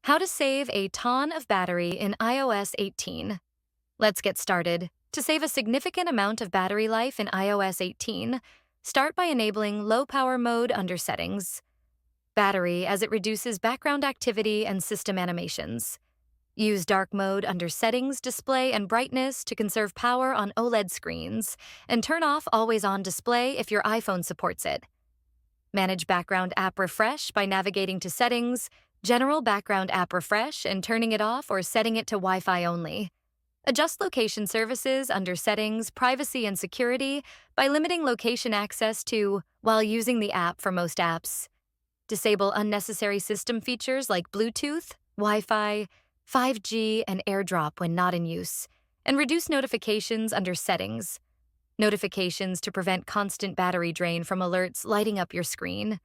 How to save a ton of battery in iOS 18. Let's get started. To save a significant amount of battery life in iOS 18, start by enabling low power mode under Settings. Battery, as it reduces background activity and system animations. Use dark mode under Settings, Display, and Brightness to conserve power on OLED screens, and turn off Always On Display if your iPhone supports it. Manage background app refresh by navigating to Settings, General Background App Refresh, and turning it off or setting it to Wi-Fi only. Adjust location services under Settings, Privacy, and Security by limiting location access to while using the app for most apps. Disable unnecessary system features like Bluetooth, Wi-Fi, 5G, and AirDrop when not in use, and reduce notifications under Settings. Notifications to prevent constant battery drain from alerts lighting up your screen.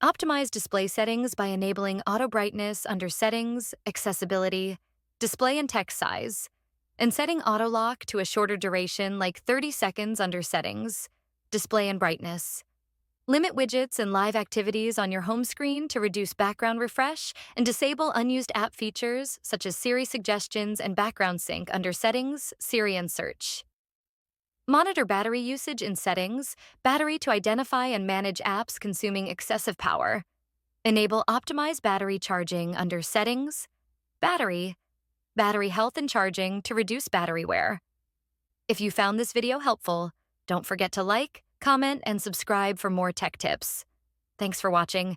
Optimize display settings by enabling auto brightness under Settings, Accessibility, Display and Text Size, and setting auto lock to a shorter duration like 30 seconds under Settings, Display and Brightness. Limit widgets and live activities on your home screen to reduce background refresh, and disable unused app features such as Siri suggestions and background sync under Settings, Siri, and Search. Monitor battery usage in Settings, Battery to identify and manage apps consuming excessive power. Enable optimized battery charging under Settings, Battery Health and Charging to reduce battery wear. If you found this video helpful, don't forget to like, comment, and subscribe for more tech tips. Thanks for watching.